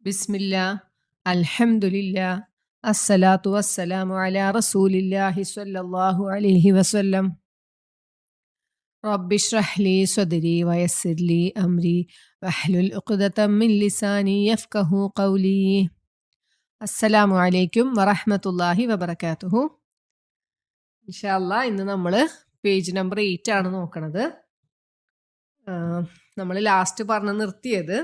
ബിസ്മില്ലാ അൽഹംദുലില്ലാ അസ്സലാത്തു വസ്സലാമു അലാ റസൂലില്ലാഹി സ്വല്ലല്ലാഹു അലൈഹി വസല്ലം. റബ്ബിശ്റഹ് ലി സ്വദ്രി വയസ്സിർ ലി അംരി വഹ്ലുൽ ഉഖ്ദതം മിൻ ലിസാനി യഫ്ഖഹു ഖൗലി. അസ്സലാമു അലൈക്കും വറഹ്മത്തുള്ളാഹി വബറകാതുഹു. ഇൻഷാ അല്ലാഹ് ഇന്ന് നമ്മൾ പേജ് നമ്പർ 8 ആണ് നോക്കണത്. നമ്മൾ ലാസ്റ്റ് പറഞ്ഞു നിർത്തിയത്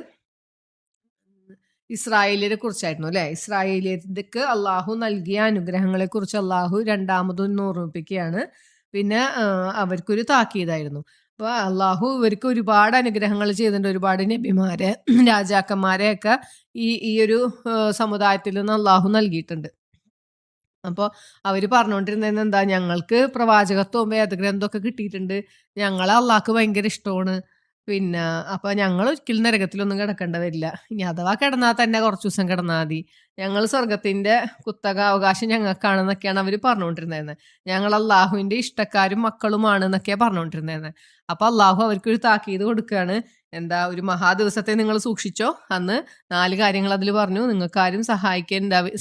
ഇസ്രായേലിനെ കുറിച്ചായിരുന്നു അല്ലെ. ഇസ്രായേലിയർക്ക് അള്ളാഹു നൽകിയ അനുഗ്രഹങ്ങളെ കുറിച്ച് അള്ളാഹു രണ്ടാമതൊന്ന് ഓർമ്മിപ്പിക്കുകയാണ്. പിന്നെ അവർക്കൊരു താക്കീതായിരുന്നു. അപ്പൊ അള്ളാഹു ഇവർക്ക് ഒരുപാട് അനുഗ്രഹങ്ങൾ ചെയ്തിട്ടുണ്ട്. ഒരുപാട് നബിമാരെ രാജാക്കന്മാരെ ഒക്കെ ഈ ഒരു സമുദായത്തിൽ നിന്ന് അള്ളാഹു നൽകിയിട്ടുണ്ട്. അപ്പോൾ അവര് പറഞ്ഞുകൊണ്ടിരുന്നത് എന്താ, ഞങ്ങൾക്ക് പ്രവാചകത്വവും വേദഗ്രന്ഥമൊക്കെ കിട്ടിയിട്ടുണ്ട്, ഞങ്ങളെ അള്ളാഹ്ക്ക് ഭയങ്കര ഇഷ്ടമാണ്, പിന്നെ അപ്പൊ ഞങ്ങൾ ഒരിക്കലും നരകത്തിലൊന്നും കിടക്കേണ്ട വരില്ല, ഇനി അഥവാ കിടന്നാൽ തന്നെ കുറച്ച് ദിവസം കിടന്നാൽ മതി, ഞങ്ങൾ സ്വർഗത്തിന്റെ കുത്തക അവകാശം ഞങ്ങൾക്കാണെന്നൊക്കെയാണ് അവർ പറഞ്ഞുകൊണ്ടിരുന്നത്. ഞങ്ങൾ അള്ളാഹുവിന്റെ ഇഷ്ടക്കാരും മക്കളുമാണ് എന്നൊക്കെയാണ് പറഞ്ഞുകൊണ്ടിരുന്നത്. അപ്പൊ അള്ളാഹു അവർക്കൊരു താക്കീത് കൊടുക്കുകയാണ്. എന്താ, ഒരു മഹാദിവസത്തെ നിങ്ങൾ സൂക്ഷിച്ചോ. അന്ന് 4 കാര്യങ്ങൾ അതിൽ പറഞ്ഞു. നിങ്ങൾക്കാരും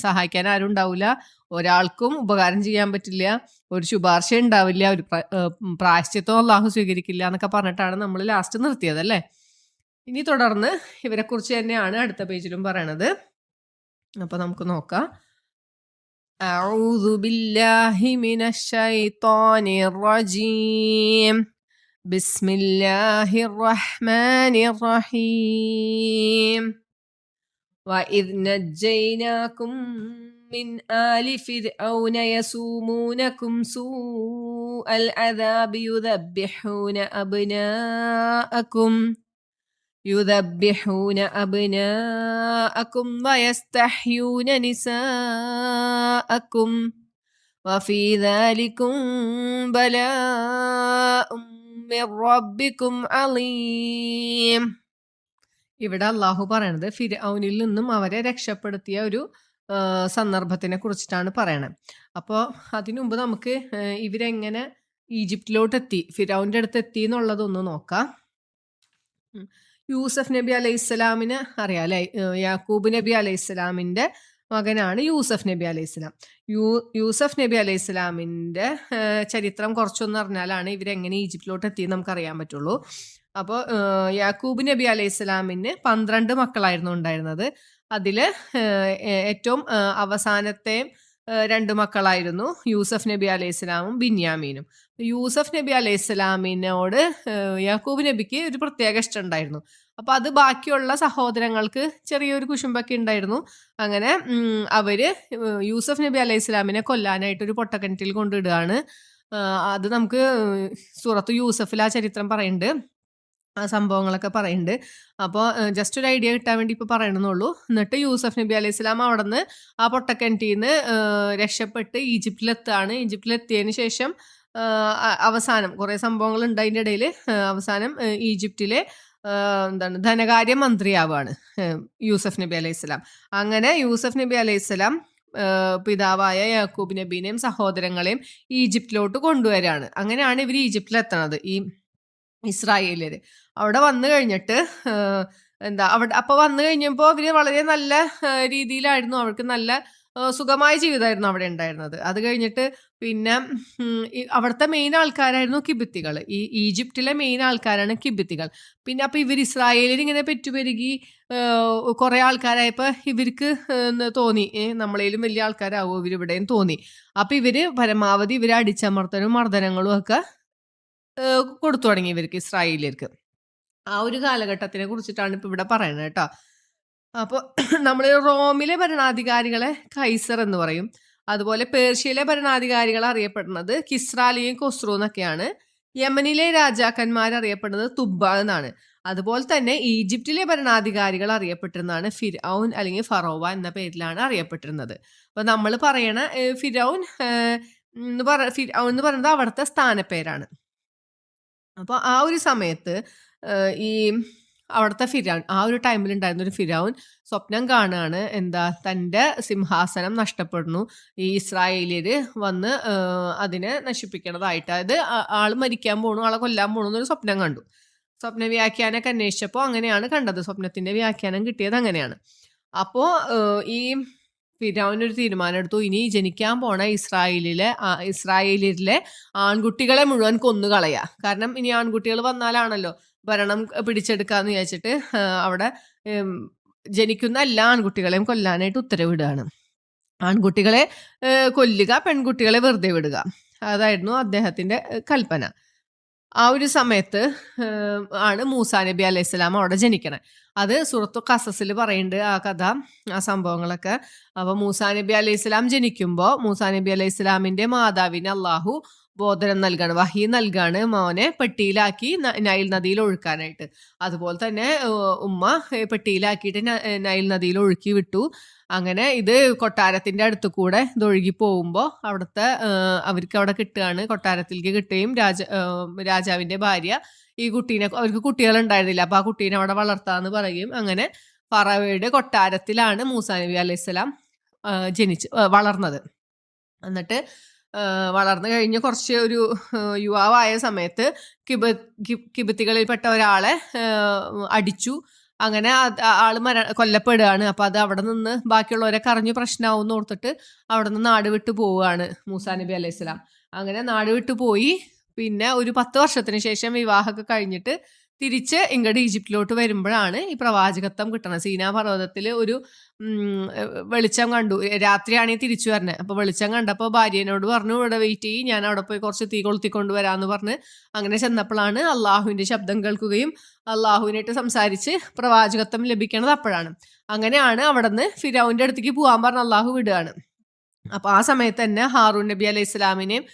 സഹായിക്കാൻ ആരും ഉണ്ടാവില്ല, ഒരാൾക്കും ഉപകാരം ചെയ്യാൻ പറ്റില്ല, ഒരു ശുപാർശ ഉണ്ടാവില്ല, ഒരു പ്രായശ്ചിത്വം അള്ളാഹു സ്വീകരിക്കില്ല എന്നൊക്കെ പറഞ്ഞിട്ടാണ് നമ്മൾ ലാസ്റ്റ് നിർത്തിയത് അല്ലേ. ഇനി തുടർന്ന് ഇവരെ കുറിച്ച് തന്നെയാണ് അടുത്ത പേജിലും പറയണത്. അപ്പൊ നമുക്ക് നോക്കാം. അഊദു ബില്ലാഹി മിനശ് ശൈത്വാനിർ റജീം. ബിസ്മില്ലാഹിർ റഹ്മാനിർ റഹീം. വഇദ് നജ്ജൈനാകും من آل فرعون يسومونكم سوء العذاب يذبحون أبناءكم ويستحيون نساءكم وفي ذلكم بلاء من ربكم عظيم. ഇവിടെ അള്ളാഹു പറയണത് ഫിർഔനിൽ നിന്നും അവരെ രക്ഷപ്പെടുത്തിയ ഒരു സന്ദർഭത്തിനെ കുറിച്ചിട്ടാണ് പറയണത്. അപ്പോൾ അതിനു മുമ്പ് നമുക്ക് ഇവരെങ്ങനെ ഈജിപ്തിലോട്ട് എത്തി, ഫിർഔന്റെ അടുത്ത് എത്തി എന്നുള്ളതൊന്ന് നോക്കാം. യൂസഫ് നബി അലൈഹി സ്വലാമിന് അറിയാം അല്ലെ. യാക്കൂബ് നബി അലൈഹി സ്വലാമിന്റെ മകനാണ് യൂസഫ് നബി അലൈഹി സ്വലാം. യൂസഫ് നബി അലൈഹി സ്വലാമിന്റെ ചരിത്രം കുറച്ചൊന്നും അറിഞ്ഞാലാണ് ഇവരെങ്ങനെ ഈജിപ്തിലോട്ട് എത്തി നമുക്കറിയാൻ പറ്റുള്ളൂ. അപ്പോൾ യാക്കൂബ് നബി അലൈഹി സ്വലാമിന് 12 മക്കളായിരുന്നു ഉണ്ടായിരുന്നത്. അതിൽ ഏറ്റവും അവസാനത്തെ 2 മക്കളായിരുന്നു യൂസഫ് നബി അലൈഹി സ്വലാമും ബിന്യാമീനും. യൂസഫ് നബി അലൈഹി സ്വലാമിനോട് യാക്കൂബ് നബിക്ക് ഒരു പ്രത്യേക ഇഷ്ടം ഉണ്ടായിരുന്നു. അപ്പൊ അത് ബാക്കിയുള്ള സഹോദരങ്ങൾക്ക് ചെറിയൊരു കുശുമ്പൊക്കെ ഉണ്ടായിരുന്നു. അങ്ങനെ അവര് യൂസഫ് നബി അലൈഹി സ്വലാമിനെ കൊല്ലാനായിട്ട് ഒരു പൊട്ടക്കിണറ്റിൽ കൊണ്ടിടുകയാണ്. അത് നമുക്ക് സൂറത്ത് യൂസഫിൽ ആ ചരിത്രം പറയുന്നുണ്ട്, ആ സംഭവങ്ങളൊക്കെ പറയുന്നുണ്ട്. അപ്പോൾ ജസ്റ്റ് ഒരു ഐഡിയ കിട്ടാൻ വേണ്ടി ഇപ്പോൾ പറയണമെന്നുള്ളൂ. എന്നിട്ട് യൂസഫ് നബി അലൈഹി സ്വലാം അവിടെ നിന്ന് ആ പൊട്ടക്കിണറ്റിൽ നിന്ന് രക്ഷപ്പെട്ട് ഈജിപ്തിലെത്താണ്. ഈജിപ്തിലെത്തിയതിന് ശേഷം അവസാനം കുറേ സംഭവങ്ങൾ ഉണ്ട് അതിൻ്റെ ഇടയിൽ. അവസാനം ഈജിപ്തിലെ ധനകാര്യ മന്ത്രിയാവാണ് യൂസഫ് നബി അലൈഹി സ്വലാം. അങ്ങനെ യൂസഫ് നബി അലൈഹി സ്വലാം പിതാവായ യാക്കൂബ് നബീനെയും സഹോദരങ്ങളെയും ഈജിപ്തിലോട്ട് കൊണ്ടുവരാണ്. അങ്ങനെയാണ് ഇവർ ഈജിപ്തിലെത്തണത്, ഈ ഇസ്രായേലിയര്. അവിടെ വന്നു കഴിഞ്ഞിട്ട് അപ്പൊ വന്നു കഴിഞ്ഞപ്പോൾ അവര് വളരെ നല്ല രീതിയിലായിരുന്നു, അവർക്ക് നല്ല സുഖമായ ജീവിതമായിരുന്നു അവിടെ ഉണ്ടായിരുന്നത്. അത് കഴിഞ്ഞിട്ട് പിന്നെ അവിടുത്തെ മെയിൻ ആൾക്കാരായിരുന്നു കിബിത്തികൾ. ഈ ഈജിപ്തിലെ മെയിൻ ആൾക്കാരാണ് കിബിത്തികൾ. പിന്നെ അപ്പൊ ഇവർ ഇസ്രായേലിൽ ഇങ്ങനെ പെറ്റുപെരുകി കുറെ ആൾക്കാരായപ്പോ ഇവർക്ക് തോന്നി നമ്മളേലും വലിയ ആൾക്കാരാവോ ഇവരിവിടെയും തോന്നി. അപ്പൊ ഇവര് പരമാവധി ഇവരെ അടിച്ചമർത്തലും മർദ്ദനങ്ങളും ഒക്കെ കൊടുത്തു തുടങ്ങി ഇവർക്ക്, ഇസ്രായേലിയർക്ക്. ആ ഒരു കാലഘട്ടത്തിനെ കുറിച്ചിട്ടാണ് ഇപ്പൊ ഇവിടെ പറയുന്നത് കേട്ടോ. അപ്പോൾ നമ്മൾ റോമിലെ ഭരണാധികാരികളെ കൈസർ എന്ന് പറയും. അതുപോലെ പേർഷ്യയിലെ ഭരണാധികാരികൾ അറിയപ്പെടുന്നത് കിസ്രാലിയും കൊസ്രു എന്നൊക്കെയാണ്. യമനിലെ രാജാക്കന്മാർ അറിയപ്പെടുന്നത് തുബ്ബ എന്നാണ്. അതുപോലെ തന്നെ ഈജിപ്തിലെ ഭരണാധികാരികൾ അറിയപ്പെട്ടിരുന്നതാണ് ഫിർഔൻ അല്ലെങ്കിൽ ഫറോവ എന്ന പേരിലാണ് അറിയപ്പെട്ടിരുന്നത്. അപ്പൊ നമ്മൾ പറയണ ഫിർഔൻ എന്ന് പറയുന്നത് അവിടുത്തെ സ്ഥാനപ്പേരാണ്. അപ്പോൾ ആ ഒരു സമയത്ത് ഈ അവിടുത്തെ ഫിർഔൻ, ആ ഒരു ടൈമിൽ ഉണ്ടായിരുന്ന ഒരു ഫിർഔൻ സ്വപ്നം കാണുകയാണ്. എന്താ, തൻ്റെ സിംഹാസനം നഷ്ടപ്പെടുന്നു, ഈ ഇസ്രായേലിയര് വന്ന് അതിനെ നശിപ്പിക്കണതായിട്ട്, അതായത് ആള് മരിക്കാൻ പോണു, ആളെ കൊല്ലാൻ പോണു എന്നൊരു സ്വപ്നം കണ്ടു. സ്വപ്ന വ്യാഖ്യാനമൊക്കെ അന്വേഷിച്ചപ്പോൾ അങ്ങനെയാണ് കണ്ടത്, സ്വപ്നത്തിന്റെ വ്യാഖ്യാനം കിട്ടിയത് അങ്ങനെയാണ്. അപ്പോൾ ഈ ഫിരൗനൊരു തീരുമാനം എടുത്തു, ഇനി ജനിക്കാൻ പോണ ഇസ്രായേലിലെ ആൺകുട്ടികളെ മുഴുവൻ കൊന്നുകളയാ. കാരണം ഇനി ആൺകുട്ടികൾ വന്നാലാണല്ലോ ഭരണം പിടിച്ചെടുക്കാന്ന് വിചാരിച്ചിട്ട് അവിടെ ജനിക്കുന്ന എല്ലാ ആൺകുട്ടികളെയും കൊല്ലാനായിട്ട് ഉത്തരവിടുകയാണ്. ആൺകുട്ടികളെ കൊല്ലുക, പെൺകുട്ടികളെ വെറുതെ വിടുക. അതായിരുന്നു അദ്ദേഹത്തിന്റെ കൽപ്പന. ആ ഒരു സമയത്ത് ആണ് മൂസാ നബി അലൈഹിസ്സലാം അവിടെ ജനിക്കണേ. അത് സൂറത്തു ഖസസിൽ പറയുന്നുണ്ട് ആ കഥ, ആ സംഭവങ്ങളൊക്കെ. അപ്പൊ മൂസാ നബി അലൈഹിസ്സലാം ജനിക്കുമ്പോൾ മൂസാ നബി അലൈഹിസ്സലാമിന്റെ മാതാവിന് അള്ളാഹു ബോധനം നൽകാണ്, വഹി നൽകാണ് മോനെ പെട്ടിയിലാക്കി നൈൽ നദിയിൽ ഒഴുക്കാനായിട്ട്. അതുപോലെ തന്നെ ഉമ്മ പെട്ടിയിലാക്കിയിട്ട് നൈൽ നദിയിൽ ഒഴുക്കി വിട്ടു. അങ്ങനെ ഇത് കൊട്ടാരത്തിന്റെ അടുത്ത് കൂടെ ഇതൊഴുകി പോകുമ്പോൾ അവിടുത്തെ അവർക്ക് അവിടെ കിട്ടുകയാണ്, കൊട്ടാരത്തിലേക്ക് കിട്ടുകയും രാജാവിന്റെ ഭാര്യ ഈ കുട്ടീനെ, അവർക്ക് കുട്ടികളുണ്ടായിരുന്നില്ല, അപ്പൊ ആ കുട്ടീനെ അവിടെ വളർത്താന്ന് പറയും. അങ്ങനെ ഫറവയുടെ കൊട്ടാരത്തിലാണ് മൂസാ നബി അലൈഹിസ്സലാം വളർന്നത്. എന്നിട്ട് വളർന്നു കഴിഞ്ഞ് കുറച്ച് ഒരു യുവാവായ സമയത്ത് കിബത്തികളിൽപ്പെട്ട ഒരാളെ അടിച്ചു. അങ്ങനെ ആള് കൊല്ലപ്പെടുകയാണ്. അപ്പൊ അത് അവിടെ നിന്ന് ബാക്കിയുള്ളവരെ കറഞ്ഞു പ്രശ്നമാവും ഓർത്തിട്ട് അവിടെ നിന്ന് നാട് വിട്ടു പോവുകയാണ് മൂസാ നബി അലൈഹിസ്സലാം. അങ്ങനെ നാട് വിട്ടു പോയി. പിന്നെ ഒരു 10 വർഷത്തിന് ശേഷം വിവാഹമൊക്കെ കഴിഞ്ഞിട്ട് തിരിച്ച് ഇങ്ങോട്ട് ഈജിപ്തിലോട്ട് വരുമ്പോഴാണ് ഈ പ്രവാചകത്വം കിട്ടണത്. സീനാ പർവ്വതത്തിൽ ഒരു വെളിച്ചം കണ്ടു. രാത്രിയാണെങ്കിൽ തിരിച്ചു വരണേ. അപ്പൊ വെളിച്ചം കണ്ടപ്പോൾ ഭാര്യനോട് പറഞ്ഞു, ഇവിടെ വെയിറ്റ് ചെയ്യും, ഞാൻ അവിടെ പോയി കുറച്ച് തീ കൊളുത്തിക്കൊണ്ട് വരാന്ന് പറഞ്ഞ് അങ്ങനെ ചെന്നപ്പോഴാണ് അള്ളാഹുവിന്റെ ശബ്ദം കേൾക്കുകയും അള്ളാഹുവിനായിട്ട് സംസാരിച്ച് പ്രവാചകത്വം ലഭിക്കണത് അപ്പോഴാണ്. അങ്ങനെയാണ് അവിടെ നിന്ന് ഫിരൗന്റെ അടുത്തേക്ക് പോകാൻ പറഞ്ഞ് അള്ളാഹു വിടുകയാണ്. അപ്പൊ ആ സമയത്ത് തന്നെ ഹാറൂൻ നബി അലൈഹി ഇസ്ലാമിനെയും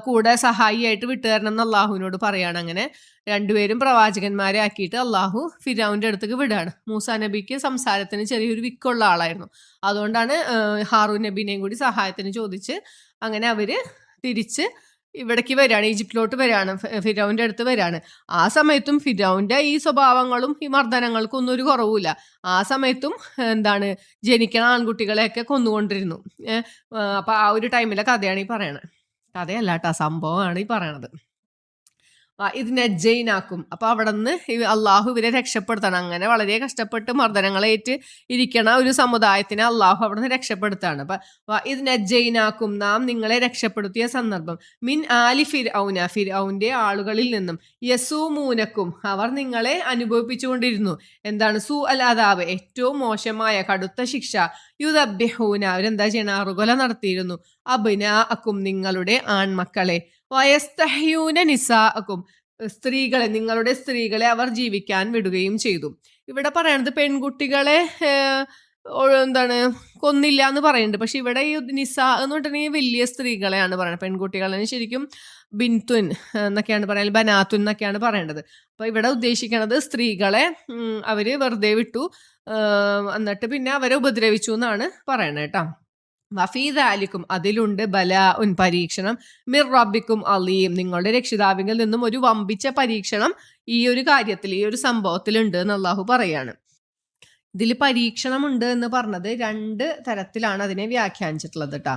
കൂടെ സഹായിയായിട്ട് വിട്ടുതരണം എന്ന് അള്ളാഹുവിനോട് പറയാണ്. അങ്ങനെ രണ്ടുപേരും പ്രവാചകന്മാരെ ആക്കിയിട്ട് അള്ളാഹു ഫിരൗന്റെ അടുത്തേക്ക് വിടുകയാണ്. മൂസാ നബിക്ക് സംസാരത്തിന് ചെറിയൊരു വിക്കുള്ള ആളായിരുന്നു. അതുകൊണ്ടാണ് ഹാറൂൻ നബീനെയും കൂടി സഹായത്തിന് ചോദിച്ച് അങ്ങനെ അവര് തിരിച്ച് ഇവിടേക്ക് വരികയാണ്, ഈജിപ്തിലോട്ട് വരികയാണ്, ഫിരൗന്റെ അടുത്ത് വരികയാണ്. ആ സമയത്തും ഫിരൗന്റെ ഈ സ്വഭാവങ്ങളും ഈ മർദ്ദനങ്ങൾക്കും ഒന്നും ഒരു കുറവുമില്ല. ആ സമയത്തും എന്താണ് ജനിക്കണ ആൺകുട്ടികളെയൊക്കെ കൊന്നുകൊണ്ടിരുന്നു. അപ്പൊ ആ ഒരു ടൈമിലെ കഥയാണ് ഈ പറയണത്. കഥയല്ല കേട്ടോ, സംഭവമാണ് ഈ പറയണത്. ഇത് നജ്ജൈനാക്കും. അപ്പൊ അവിടെ നിന്ന് അള്ളാഹു ഇവരെ രക്ഷപ്പെടുത്തണം. അങ്ങനെ വളരെ കഷ്ടപ്പെട്ട് മർദ്ദനങ്ങളേറ്റ് ഇരിക്കണ ഒരു സമുദായത്തിനെ അള്ളാഹു അവിടെ നിന്ന് രക്ഷപ്പെടുത്താണ്. അപ്പൊ ഇത് നജ്ജൈനാക്കും, നാം നിങ്ങളെ രക്ഷപ്പെടുത്തിയ സന്ദർഭം. മിൻ ആലി ഫിർഔന്റെ ആളുകളിൽ നിന്നും യസൂമൂനക്കും, അവർ നിങ്ങളെ അനുഭവിപ്പിച്ചുകൊണ്ടിരുന്നു. എന്താണ്? സൂ അൽ അദാബ്, ഏറ്റവും മോശമായ കടുത്ത ശിക്ഷ. യുദബ്ബിഹൂന, അവരെന്താ ചെയ്യണ? അറുകൊല നടത്തിയിരുന്നു. അബ്നാഅക്കും, നിങ്ങളുടെ ആൺമക്കളെ. വയസ്തഹ്യൂന നിസാഅക്കും, സ്ത്രീകളെ, നിങ്ങളുടെ സ്ത്രീകളെ അവർ ജീവിക്കാൻ വിടുകയും ചെയ്തു. ഇവിടെ പറയണത് പെൺകുട്ടികളെ എന്താണ് കൊന്നില്ല എന്ന് പറയുന്നുണ്ട്. പക്ഷെ ഇവിടെ ഈ നിസാ എന്ന് പറഞ്ഞിട്ടുണ്ടെങ്കിൽ വലിയ സ്ത്രീകളെയാണ് പറയുന്നത്. പെൺകുട്ടികളെ ശരിക്കും ബിൻതുൻ എന്നൊക്കെയാണ് പറയുന്നത്, ബനാത്തുൻ എന്നൊക്കെയാണ് പറയേണ്ടത്. അപ്പൊ ഇവിടെ ഉദ്ദേശിക്കുന്നത് സ്ത്രീകളെ അവര് വെറുതെ വിട്ടു, എന്നിട്ട് പിന്നെ അവരെ ഉപദ്രവിച്ചു എന്നാണ് പറയണത് കേട്ടോ. വഫീദാലിക്കും, അതിലുണ്ട് ബലാഉൻ, പരീക്ഷണം, മിർ റബ്ബിക്കും അലീം, നിങ്ങളുടെ രക്ഷിതാവിൽ നിന്നും ഒരു വമ്പിച്ച പരീക്ഷണം ഈ ഒരു കാര്യത്തിൽ, ഈ ഒരു സംഭവത്തിൽ ഉണ്ട് എന്ന് അള്ളാഹു പറയാണ്. ഇതിൽ പരീക്ഷണം ഉണ്ട് എന്ന് പറഞ്ഞത് 2 തരത്തിലാണ് അതിനെ വ്യാഖ്യാനിച്ചിട്ടുള്ളത് കേട്ടോ.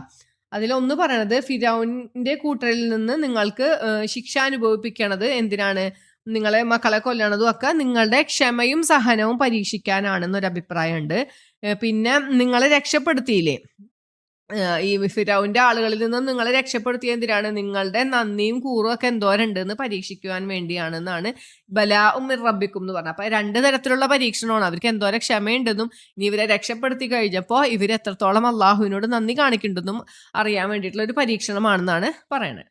അതിലൊന്ന് പറയണത് ഫിരൗന്റെ കൂട്ടരിൽ നിന്ന് നിങ്ങൾക്ക് ശിക്ഷ അനുഭവിപ്പിക്കണത് എന്തിനാണ്? നിങ്ങളെ മക്കളെ കൊല്ലണതും ഒക്കെ നിങ്ങളുടെ ക്ഷമയും സഹനവും പരീക്ഷിക്കാനാണെന്നൊരു അഭിപ്രായമുണ്ട്. പിന്നെ നിങ്ങളെ രക്ഷപ്പെടുത്തിയില്ലേ, ഈ ഫിരൗന്റെ ആളുകളിൽ നിന്നും നിങ്ങളെ രക്ഷപ്പെടുത്തിയ എന്തിനാണ്? നിങ്ങളുടെ നന്ദിയും കൂറും ഒക്കെ എന്തോരുണ്ട് എന്ന് പരീക്ഷിക്കുവാൻ വേണ്ടിയാണെന്നാണ് ബലാഉം മിർ റബ്ബിക്കും എന്ന് പറഞ്ഞത്. അപ്പൊ 2 തരത്തിലുള്ള പരീക്ഷണമാണ്. അവർക്ക് എന്തോരം ക്ഷമയുണ്ടെന്നും ഇനി ഇവരെ രക്ഷപ്പെടുത്തി കഴിഞ്ഞപ്പോൾ ഇവർ എത്രത്തോളം അള്ളാഹുവിനോട് നന്ദി കാണിക്കുന്നുണ്ടെന്നും അറിയാൻ വേണ്ടിയിട്ടുള്ള ഒരു പരീക്ഷണമാണെന്നാണ് പറയണത്.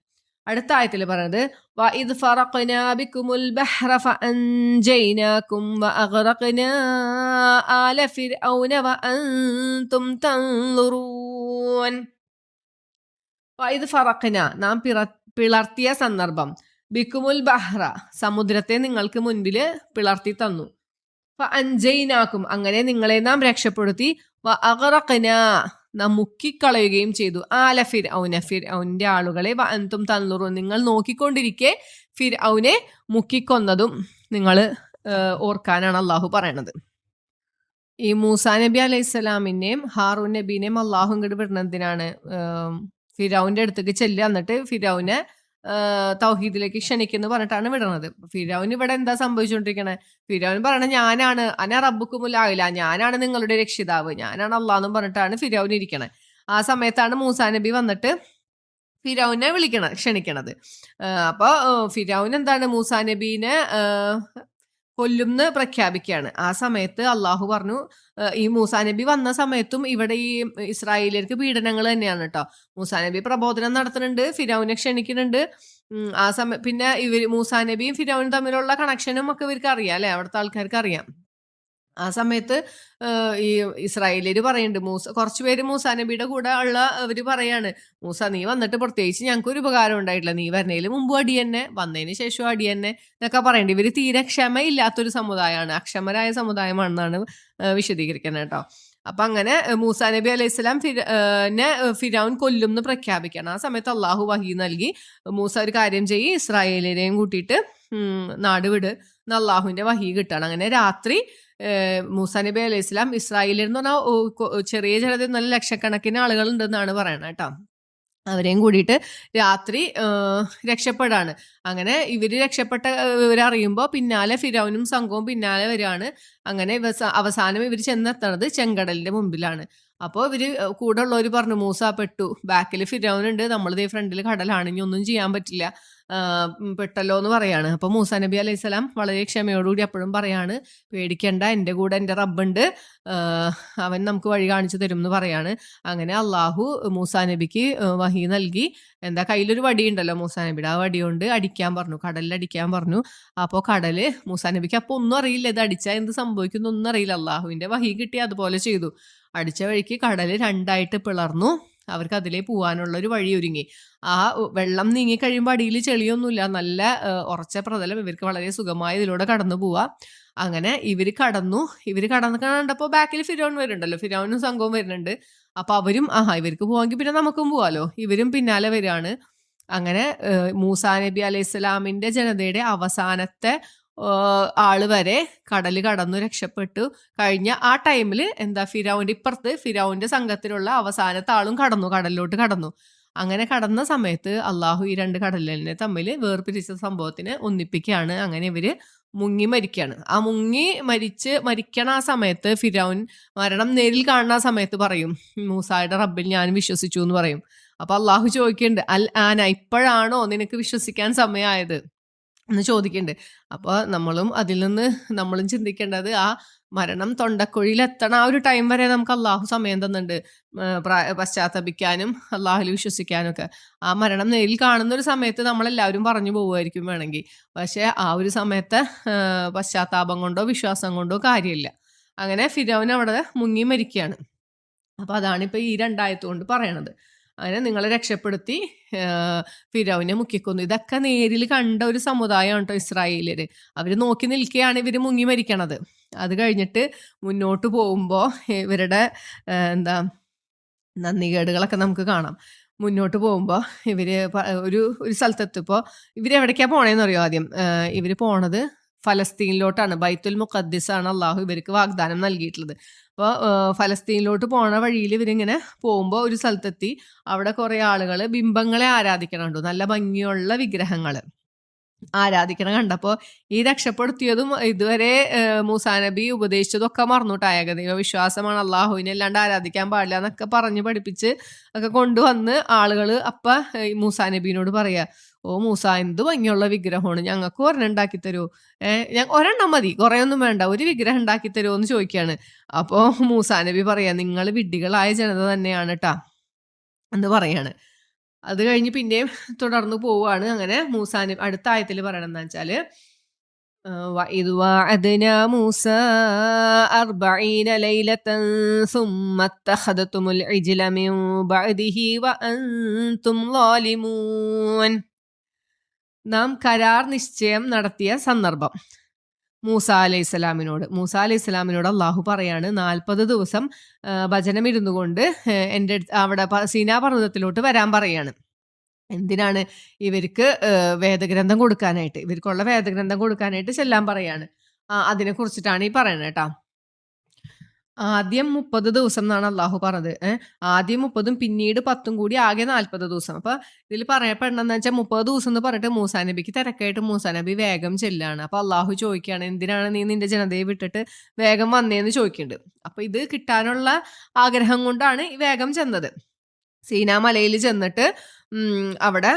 അടുത്ത ആയത്തിൽ പറയുന്നത് വഇദ് ഫറഖ്നാ ബികുമുൽ ബഹ്റ ഫഅൻജൈനാകും വഅഗ്റഖ്നാ ആല ഫിർഔന വഅൻതും തൻളുറൂൻ. വഇദ് ഫറഖ്നാ, നാം പിളർത്തിയ സന്ദർഭം, ബികുമുൽ ബഹ്റ, സമുദ്രത്തെ നിങ്ങൾക്ക് മുൻപിൽ പിളർത്തി തന്നു. ഫഅൻജൈനാകും, അങ്ങനെ നിങ്ങളെ നാം രക്ഷപ്പെടുത്തി. വഅഗ്റഖ്നാ, നാം മുക്കിക്കളയുകയും ചെയ്തു. ആല ഫിർഔന, ഫിർഔന്റെ ആളുകളെ. വഅൻതും തൻളുറൂൻ, നിങ്ങൾ നോക്കിക്കൊണ്ടിരിക്കെ ഫിർഔനെ മുക്കിക്കൊന്നതും നിങ്ങൾ ഓർക്കാനാണ് അള്ളാഹു പറയണത്. ഈ മൂസാ നബി അലൈഹി സ്വലാമിനെയും ഹാറൂൻ നബീനെയും അള്ളാഹു ഇങ്ങോട്ട് വിടുന്നതിനാണ് ഫിർഔന്റെ അടുത്തേക്ക് ചെല്ലുക, എന്നിട്ട് ഫിർഔനെ തൗഹീദിലേക്ക് ക്ഷണിക്കുന്നു പറഞ്ഞിട്ടാണ് വിടുന്നത്. ഫിരൗൻ ഇവിടെ എന്താ സംഭവിച്ചുകൊണ്ടിരിക്കണേ? ഫിരൗൻ പറയണ ഞാനാണ് അന റബ്ബുക്കുമുൽ ആയില, ഞാനാണ് നിങ്ങളുടെ രക്ഷിതാവ്, ഞാനാണ് അള്ളാഹെന്നും പറഞ്ഞിട്ടാണ് ഫിരൗൻ ഇരിക്കണേ. ആ സമയത്താണ് മൂസാ നബി വന്നിട്ട് ഫിരൗനെ ക്ഷണിക്കണത്. അപ്പോൾ ഫിരൗൻ എന്താണ് മൂസാ നബീനെ കൊല്ലുംന്ന് പ്രഖ്യാപിക്കുകയാണ്. ആ സമയത്ത് അള്ളാഹു പറഞ്ഞു, ഈ മൂസാ നബി വന്ന സമയത്തും ഇവിടെ ഈ ഇസ്രായേലിയർക്ക് പീഡനങ്ങൾ തന്നെയാണ് കേട്ടോ. മൂസാ നബി പ്രബോധനം നടത്തുന്നുണ്ട്, ഫിരൗനെ ക്ഷണിക്കുന്നുണ്ട്. ആ സമയം പിന്നെ മൂസാ നബിയും ഫിരൗനും തമ്മിലുള്ള കണക്ഷനും ഒക്കെ ഇവർക്ക് അറിയാം അല്ലെ, അവിടുത്തെ ആൾക്കാർക്ക് അറിയാം. ആ സമയത്ത് ഈ ഇസ്രായേലിയർ പറയുന്നുണ്ട്, കുറച്ച് പേര് മൂസാ നബിയുടെ കൂടെ ഉള്ള അവര് പറയാണ്, മൂസ നീ വന്നിട്ട് പ്രത്യേകിച്ച് ഞങ്ങൾക്ക് ഒരു ഉപകാരം ഉണ്ടായിട്ടില്ല, നീ വരുന്നതിന് മുമ്പും അടി തന്നെ, വന്നതിന് ശേഷം അടി തന്നെ എന്നൊക്കെ പറയുന്നുണ്ട്. ഇവര് തീരെ ക്ഷമയില്ലാത്തൊരു സമുദായമാണ്, അക്ഷമരായ സമുദായമാണെന്നാണ് വിശദീകരിക്കുന്നത് കേട്ടോ. അപ്പൊ അങ്ങനെ മൂസാ നബി അലൈഹി സ്വലാം ഫിരൗൻ കൊല്ലും എന്ന് പ്രഖ്യാപിക്കണം. ആ സമയത്ത് അള്ളാഹു വഹി നൽകി, മൂസ ഒരു കാര്യം ചെയ്യ്, ഇസ്രായേലിനെയും കൂട്ടിയിട്ട് നാട് വിട് എന്ന് അള്ളാഹുവിന്റെ വഹി കിട്ടാണ്. അങ്ങനെ രാത്രി മൂസാ നബി അലൈഹി സ്വലാം ഇസ്രായേലിൽ എന്ന് പറഞ്ഞാൽ ചെറിയ ചിലത് നല്ല ലക്ഷക്കണക്കിന് ആളുകൾ ഉണ്ടെന്നാണ് പറയണത് കേട്ടോ. അവരെയും കൂടിയിട്ട് രാത്രി രക്ഷപ്പെടാണ്. അങ്ങനെ ഇവര് രക്ഷപ്പെട്ട ഇവരറിയുമ്പോൾ പിന്നാലെ ഫിരൗനും സംഘവും പിന്നാലെ വരികയാണ്. അങ്ങനെ അവസാനം ഇവർ ചെന്നെത്തണത് ചെങ്കടലിന്റെ മുമ്പിലാണ്. അപ്പോൾ ഇവര് കൂടെ ഉള്ളവർ പറഞ്ഞു, മൂസ പെട്ടു, ബാക്കിൽ ഫിരൗനുണ്ട്, നമ്മളിതേ ഫ്രണ്ടിൽ കടലാണ്, ഇനി ഒന്നും ചെയ്യാൻ പറ്റില്ല, പെട്ടല്ലോ എന്ന് പറയാണ്. അപ്പോൾ മൂസാ നബി അലൈഹി സ്വലാം വളരെ ക്ഷമയോടുകൂടി അപ്പോഴും പറയാണ്, പേടിക്കണ്ട, എൻ്റെ കൂടെ എൻ്റെ റബ്ബുണ്ട്, അവൻ നമുക്ക് വഴി കാണിച്ചു തരും എന്ന് പറയാണ്. അങ്ങനെ അള്ളാഹു മൂസാ നബിക്ക് വഹി നൽകി, എന്താ കയ്യിലൊരു വടി ഉണ്ടല്ലോ മൂസാ നബിയുടെ, ആ വടി കൊണ്ട് അടിക്കാൻ പറഞ്ഞു, കടലിൽ അടിക്കാൻ പറഞ്ഞു. അപ്പോൾ കടല് മൂസാ നബിക്ക് അപ്പോൾ ഒന്നും അറിയില്ല, ഇത് അടിച്ചാൽ എന്ത് സംഭവിക്കുന്നു ഒന്നും അറിയില്ല. അള്ളാഹുവിന്റെ വഹി കിട്ടി അതുപോലെ ചെയ്തു. അടിച്ച വഴിക്ക് കടല് രണ്ടായിട്ട് പിളർന്നു, അവർക്ക് അതിലേ പോകാനുള്ള ഒരു വഴി ഒരുങ്ങി. ആ വെള്ളം നീങ്ങി കഴിയുമ്പോൾ അടിയിൽ ചെളിയൊന്നുമില്ല, നല്ല ഉറച്ച പ്രതലം, ഇവർക്ക് വളരെ സുഖമായി ഇതിലൂടെ കടന്നു പോവാ. അങ്ങനെ ഇവര് കടന്ന് കണ്ടപ്പോൾ ബാക്കിൽ ഫിരൗൻ വരുന്നുണ്ടല്ലോ, ഫിരൗനും സംഘവും വരുന്നുണ്ട്. അപ്പൊ അവരും ഇവർക്ക് പോവാമെങ്കിൽ പിന്നെ നമുക്കും പോവാലോ, ഇവരും പിന്നാലെ വരികയാണ്. അങ്ങനെ മൂസാ നബി അലൈഹി സ്വലാമിന്റെ ജനതയുടെ അവസാനത്തെ ആള് വരെ കടല് കടന്നു രക്ഷപ്പെട്ടു കഴിഞ്ഞ ആ ടൈമിൽ എന്താ ഫിരൗന്റെ ഇപ്പുറത്ത് ഫിരൗന്റെ സംഘത്തിലുള്ള അവസാനത്തെ ആളും കടലിലോട്ട് കടന്നു. അങ്ങനെ കടന്ന സമയത്ത് അള്ളാഹു ഈ രണ്ട് കടലിനെ തമ്മിൽ വേർപിരിച്ച സംഭവത്തിന് ഒന്നിപ്പിക്കുകയാണ്. അങ്ങനെ ഇവര് മുങ്ങി മരിക്കുകയാണ്. ആ മരിക്കണ ആ സമയത്ത് ഫിരൗൻ മരണം നേരിൽ കാണുന്ന ആ സമയത്ത് പറയും, മൂസായുടെ റബ്ബിൽ ഞാൻ വിശ്വസിച്ചു എന്ന് പറയും. അപ്പൊ അള്ളാഹു ചോദിക്കുന്നുണ്ട്, അൽ ആന, ഇപ്പോഴാണോ നിനക്ക് വിശ്വസിക്കാൻ സമയമായത് എന്ന് ചോദിക്കുന്നുണ്ട്. അപ്പോൾ നമ്മളും ചിന്തിക്കേണ്ടത്, ആ മരണം തൊണ്ടക്കുഴിയിൽ എത്തണ ആ ഒരു ടൈം വരെ നമുക്ക് അള്ളാഹു സമയം തന്നിട്ടുണ്ട് പശ്ചാത്തപിക്കാനും അള്ളാഹുൽ വിശ്വസിക്കാനും ഒക്കെ. ആ മരണം നേരിൽ കാണുന്ന ഒരു സമയത്ത് നമ്മളെല്ലാവരും പറഞ്ഞു പോവുമായിരിക്കും വേണമെങ്കിൽ, പക്ഷെ ആ ഒരു സമയത്തെ പശ്ചാത്താപം കൊണ്ടോ വിശ്വാസം കൊണ്ടോ കാര്യമില്ല. അങ്ങനെ ഫിരൗൻ അവിടെ മുങ്ങി മരിക്കുകയാണ്. അപ്പൊ അതാണ് ഇപ്പൊ ഈ രണ്ടായത്തുകൊണ്ട് പറയണത്. അങ്ങനെ നിങ്ങളെ രക്ഷപ്പെടുത്തി ഫിരൗനെ മുക്കിക്കൊന്നു. ഇതൊക്കെ നേരിൽ കണ്ട ഒരു സമുദായമാണ് കേട്ടോ ഇസ്രായേലിയര്. അവര് നോക്കി നിൽക്കുകയാണ് ഇവര് മുങ്ങി മരിക്കണത്. അത് കഴിഞ്ഞിട്ട് മുന്നോട്ട് പോകുമ്പോൾ ഇവരുടെ നന്ദികേടുകളൊക്കെ നമുക്ക് കാണാം. മുന്നോട്ട് പോകുമ്പോൾ ഇവര് ഒരു സ്ഥലത്തെത്തിയപ്പോൾ ഇവരെവിടേക്കാണ് പോണേന്ന് അറിയോ? ആദ്യം ഇവര് പോണത് ഫലസ്തീനിലോട്ടാണ്. ബൈത്തുൽ മുഖദ്ദിസ് ആണ് അള്ളാഹു ഇവർക്ക് വാഗ്ദാനം നൽകിയിട്ടുള്ളത്. അപ്പോൾ ഫലസ്തീനിലോട്ട് പോണ വഴിയിൽ ഇവരിങ്ങനെ പോകുമ്പോൾ ഒരു സ്ഥലത്തെത്തി. അവിടെ കുറെ ആളുകൾ ബിംബങ്ങളെ ആരാധിക്കണുണ്ട്, നല്ല ഭംഗിയുള്ള വിഗ്രഹങ്ങൾ ആരാധിക്കണം കണ്ടപ്പോൾ ഈ രക്ഷപ്പെടുത്തിയതും ഇതുവരെ മൂസാ നബി ഉപദേശിച്ചതൊക്കെ മറന്നുട്ടോ. ഏകദൈവ വിശ്വാസമാണ്, അള്ളാഹുവിനെ അല്ലാണ്ട് ആരാധിക്കാൻ പാടില്ല എന്നൊക്കെ പറഞ്ഞ് പഠിപ്പിച്ച് ഒക്കെ കൊണ്ടുവന്ന് ആളുകൾ മൂസാ നബീനോട് പറയാ, ഓ മൂസ, എന്ത് ഭംഗിയുള്ള വിഗ്രഹമാണ്, ഞങ്ങൾക്ക് ഒരെണ്ണം ഉണ്ടാക്കി തരുമോ? ഒരെണ്ണം മതി, കുറെ ഒന്നും വേണ്ട, ഒരു വിഗ്രഹം ഉണ്ടാക്കി തരുമോ എന്ന് ചോദിക്കുകയാണ്. അപ്പോൾ മൂസാ നബി പറയാ, നിങ്ങൾ വിഡ്ഢികളായ ജനത തന്നെയാണ് ട്ടാ എന്ന് പറയാണ്. അത് കഴിഞ്ഞ് പിന്നെയും തുടർന്ന് പോവുകയാണ്. അങ്ങനെ മൂസാ നബി അടുത്ത ആയത്തിൽ പറയണെന്ന് വെച്ചാല്, وَإِذْ وَعَدْنَا مُوسَى 40 لَيْلَةً ثُمَّ اتَّخَذْتُمُ الْعِجْلَ مِنْ بَعْدِهِ وَأَنْتُمْ ظَالِمُونَ. നാം കരാർ നിശ്ചയം നടത്തിയ സന്ദർഭം മൂസാ അലൈഹി സ്വലാമിനോട് അള്ളാഹു പറയാണ്, 40 ദിവസം ഭജനം ഇരുന്നു കൊണ്ട് എൻ്റെ അവിടെ സീനാ പർവ്വതത്തിലോട്ട് വരാൻ പറയാണ്. എന്തിനാണ്? ഇവർക്ക് വേദഗ്രന്ഥം കൊടുക്കാനായിട്ട്, ഇവർക്കുള്ള വേദഗ്രന്ഥം കൊടുക്കാനായിട്ട് ചെല്ലാൻ പറയാണ്. അതിനെ കുറിച്ചിട്ടാണ് ഈ പറയണത് കേട്ടോ. ആദ്യം 30 ദിവസം എന്നാണ് അള്ളാഹു പറഞ്ഞത്. ആദ്യം 30ഉം പിന്നീട് 10ഉം കൂടി ആകെ 40 ദിവസം. അപ്പൊ ഇതിൽ പറയപ്പെടണമെന്ന് വെച്ചാൽ 30 ദിവസം എന്ന് പറഞ്ഞിട്ട് മൂസാ നബിക്ക് തിരക്കായിട്ട് മൂസാ നബി വേഗം ചെല്ലാണ്. അപ്പൊ അള്ളാഹു ചോദിക്കുകയാണ്, എന്തിനാണ് നീ നിന്റെ ജനതയെ വിട്ടിട്ട് വേഗം വന്നേന്ന് ചോദിക്കുന്നുണ്ട്. അപ്പൊ ഇത് കിട്ടാനുള്ള ആഗ്രഹം കൊണ്ടാണ് ഈ വേഗം ചെന്നത്. സീനാ മലയിൽ ചെന്നിട്ട് അവിടെ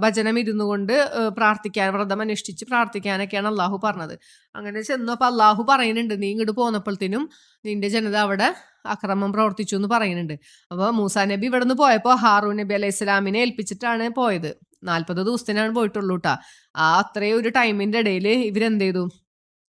ഭജനം ഇരുന്നു കൊണ്ട് പ്രാർത്ഥിക്കാൻ, വ്രതം അനുഷ്ഠിച്ച് പ്രാർത്ഥിക്കാനൊക്കെയാണ് അള്ളാഹു പറഞ്ഞത്. അങ്ങനെ ചെന്നു. അപ്പൊ അള്ളാഹു പറയുന്നുണ്ട്, നീ ഇങ്ങോട്ട് പോന്നപ്പോഴത്തേനും നിന്റെ ജനത അവിടെ അക്രമം പ്രവർത്തിച്ചു എന്ന് പറയുന്നുണ്ട്. അപ്പൊ മൂസാ നബി ഇവിടെ നിന്ന് പോയപ്പോ ഹാറൂൻ നബി അലൈഹി സ്വലാമിനെ ഏൽപ്പിച്ചിട്ടാണ് പോയത്. 40 ദിവസത്തിനാണ് പോയിട്ടുള്ളൂ കേട്ടാ. ആ അത്രയും ഒരു ടൈമിന്റെ ഇടയിൽ ഇവരെന്ത് ചെയ്തു,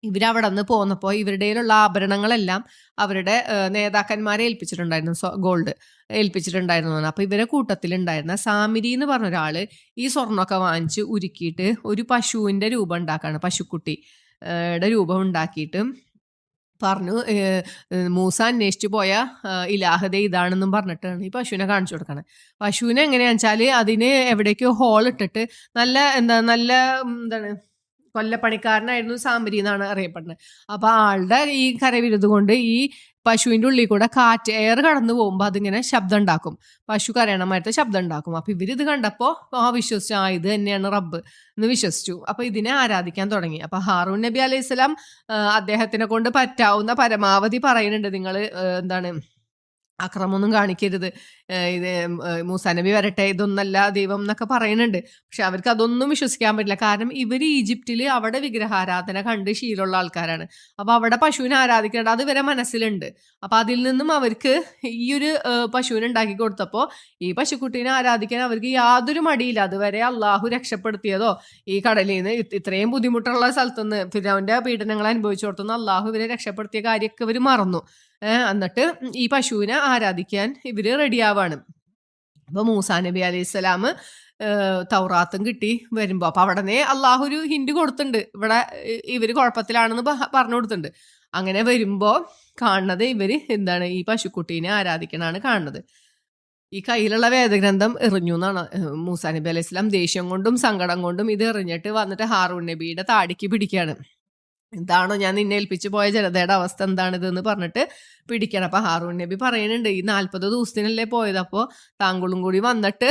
ഇവരവിടെ നിന്ന് പോന്നപ്പോൾ ഇവരുടെ ആഭരണങ്ങളെല്ലാം അവരുടെ നേതാക്കന്മാരെ ഏൽപ്പിച്ചിട്ടുണ്ടായിരുന്നു. ഗോൾഡ് ഏൽപ്പിച്ചിട്ടുണ്ടായിരുന്നു. അപ്പൊ ഇവരെ കൂട്ടത്തിലുണ്ടായിരുന്ന സാമിരി എന്ന് പറഞ്ഞ ഒരാള് ഈ സ്വർണ്ണമൊക്കെ വാങ്ങിച്ച് ഉരുക്കിയിട്ട് ഒരു പശുവിന്റെ രൂപം ഉണ്ടാക്കാണ്. പശുക്കുട്ടി രൂപം ഉണ്ടാക്കിയിട്ട് പറഞ്ഞു, മൂസ അന്വേഷിച്ചു പോയ ഇലാഹദ ഇതാണെന്നും പറഞ്ഞിട്ടാണ് ഈ പശുവിനെ കാണിച്ചു കൊടുക്കണത്. പശുവിനെ എങ്ങനെയാണെന്ന് വെച്ചാൽ അതിന് എവിടേക്കോ ഹോൾ ഇട്ടിട്ട് നല്ല എന്താണ് കൊല്ലപ്പണിക്കാരനായിരുന്നു സാമരി എന്നാണ് അറിയപ്പെടുന്നത്. അപ്പൊ ആളുടെ ഈ കരവിരുത് കൊണ്ട് ഈ പശുവിന്റെ ഉള്ളിൽ കൂടെ കാറ്റ് എയർ കടന്നു പോകുമ്പോൾ അതിങ്ങനെ ശബ്ദം ഉണ്ടാക്കും. പശു കരയണമായിട്ട് ശബ്ദം ഉണ്ടാക്കും. അപ്പൊ ഇവരിത് കണ്ടപ്പോ വിശ്വസിച്ചു, ഇത് തന്നെയാണ് റബ്ബ് എന്ന് വിശ്വസിച്ചു. അപ്പൊ ഇതിനെ ആരാധിക്കാൻ തുടങ്ങി. അപ്പൊ ഹാറൂൻ നബി അലൈഹി സ്വലാം അദ്ദേഹത്തിനെ കൊണ്ട് പറ്റാവുന്ന പരമാവധി പറയുന്നുണ്ട്, നിങ്ങൾ എന്താണ് അക്രമമൊന്നും കാണിക്കരുത്, ഇത് മൂസാ നബി വരട്ടെ, ഇതൊന്നല്ല ദൈവം എന്നൊക്കെ പറയുന്നുണ്ട്. പക്ഷെ അവർക്ക് അതൊന്നും വിശ്വസിക്കാൻ പറ്റില്ല. കാരണം ഇവർ ഈജിപ്തിൽ അവിടെ വിഗ്രഹാരാധന കണ്ട് ശീലമുള്ള ആൾക്കാരാണ്. അപ്പൊ അവിടെ പശുവിനെ ആരാധിക്കേണ്ട അത് ഇവരെ മനസ്സിലുണ്ട്. അപ്പൊ അതിൽ നിന്നും അവർക്ക് ഈ ഒരു പശുവിനെ ഉണ്ടാക്കി കൊടുത്തപ്പോൾ ഈ പശുക്കുട്ടീനെ ആരാധിക്കാൻ അവർക്ക് യാതൊരു മടിയില്ല. അതുവരെ അള്ളാഹു രക്ഷപ്പെടുത്തിയതോ ഈ കടലിൽ നിന്ന് ഇത്രയും ബുദ്ധിമുട്ടുള്ള സ്ഥലത്തുനിന്ന് ഫിർഔന്റെ പീഡനങ്ങൾ അനുഭവിച്ചു കൊടുത്തുനിന്ന് അള്ളാഹു ഇവരെ രക്ഷപ്പെടുത്തിയ കാര്യമൊക്കെ ഇവർ മറന്നു. എന്നിട്ട് ഈ പശുവിനെ ആരാധിക്കാൻ ഇവര് റെഡിയാവാണ്. അപ്പൊ മൂസാ നബി അലൈഹി സ്വലാം തൗറാത്തും കിട്ടി വരുമ്പോ അപ്പൊ അവിടെ അള്ളാഹു ഒരു ഹിന്റ് കൊടുത്തിട്ടുണ്ട്, ഇവിടെ ഇവര് കുഴപ്പത്തിലാണെന്ന് പറഞ്ഞു കൊടുത്തിട്ടുണ്ട്. അങ്ങനെ വരുമ്പോ കാണുന്നത് ഇവര് എന്താണ്, ഈ പശുക്കുട്ടീനെ ആരാധിക്കണാണ് കാണുന്നത്. ഈ കയ്യിലുള്ള വേദഗ്രന്ഥം എറിഞ്ഞു എന്നാണ് മൂസാ നബി അലൈഹി സ്വലാം ദേഷ്യം കൊണ്ടും സങ്കടം കൊണ്ടും ഇത് എറിഞ്ഞിട്ട് വന്നിട്ട് ഹാറൂൻ നബിയുടെ താടിക്ക് പിടിക്കുകയാണ്. എന്താണോ ഞാൻ നിന്നെ ഏൽപ്പിച്ചു പോയ ജനതയുടെ അവസ്ഥ എന്താണിതെന്ന് പറഞ്ഞിട്ട് പിടിക്കണം. അപ്പൊ ഹാറൂൻ നബി പറയുന്നുണ്ട്, ഈ 40 ദിവസത്തിനല്ലേ പോയത്, അപ്പോൾ താങ്കളും കൂടി വന്നിട്ട്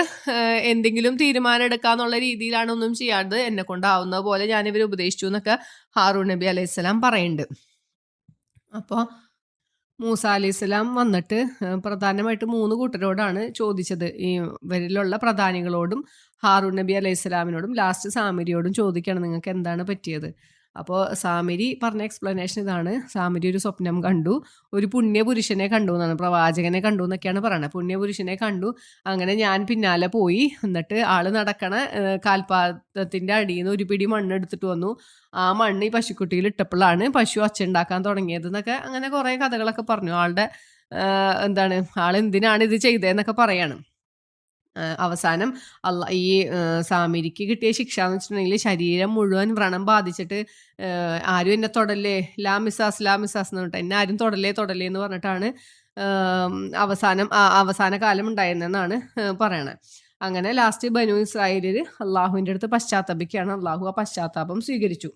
എന്തെങ്കിലും തീരുമാനം എടുക്കാന്നുള്ള രീതിയിലാണ് ഒന്നും ചെയ്യാണ്ട് എന്നെ കൊണ്ടാവുന്ന പോലെ ഞാൻ ഇവർ ഉപദേശിച്ചു എന്നൊക്കെ ഹാറൂൻ നബി അലൈഹി സ്വലാം പറയുന്നുണ്ട്. അപ്പോൾ മൂസ അലൈഹി സ്വലാം വന്നിട്ട് പ്രധാനമായിട്ട് 3 കൂട്ടരോടാണ് ചോദിച്ചത്. ഈ ഇവരിലുള്ള പ്രധാനികളോടും ഹാറൂൻ നബി അലൈഹി സ്വലാമിനോടും ലാസ്റ്റ് സാമിരിയോടും ചോദിക്കണം, നിങ്ങൾക്ക് എന്താണ് പറ്റിയത്. അപ്പോൾ സാമിരി പറഞ്ഞ എക്സ്പ്ലനേഷൻ ഇതാണ്. സാമിരി ഒരു സ്വപ്നം കണ്ടു, ഒരു പുണ്യപുരുഷനെ കണ്ടു എന്നാണ്, പ്രവാചകനെ കണ്ടു എന്നൊക്കെയാണ് പറയുന്നത്. പുണ്യപുരുഷനെ കണ്ടു, അങ്ങനെ ഞാൻ പിന്നാലെ പോയി, എന്നിട്ട് ആള് നടക്കണ കാൽപാദത്തിന്റെ അടിയിൽ നിന്ന് ഒരു പിടി മണ്ണ് എടുത്തിട്ട് വന്നു. ആ മണ്ണ് ഈ പശുക്കുട്ടിയിൽ ഇട്ടപ്പോഴാണ് പശു ഒച്ചുണ്ടാക്കാൻ തുടങ്ങിയത് എന്നൊക്കെ അങ്ങനെ കുറെ കഥകളൊക്കെ പറഞ്ഞു. ആളുടെ എന്താണ്, ആളെന്തിനാണ് ഇത് ചെയ്തതെന്നൊക്കെ പറയാണ്. അവസാനം ഈ സാമിരിക്ക് കിട്ടിയ ശിക്ഷ എന്ന് വെച്ചിട്ടുണ്ടെങ്കിൽ ശരീരം മുഴുവൻ വ്രണം ബാധിച്ചിട്ട് ആരും എന്നെ തൊടല്ലേ, ലാമിസാസ് എന്ന് പറഞ്ഞിട്ട് എന്നെ ആരും തൊടല്ലേ എന്ന് പറഞ്ഞിട്ടാണ് അവസാന കാലം ഉണ്ടായിരുന്നെന്നാണ് പറയണത്. അങ്ങനെ ലാസ്റ്റ് ബനു ഇസ്രായേലിൽ അള്ളാഹുവിൻ്റെ അടുത്ത് പശ്ചാത്തപിക്കുകയാണ്. അള്ളാഹു ആ പശ്ചാത്താപം സ്വീകരിച്ചു.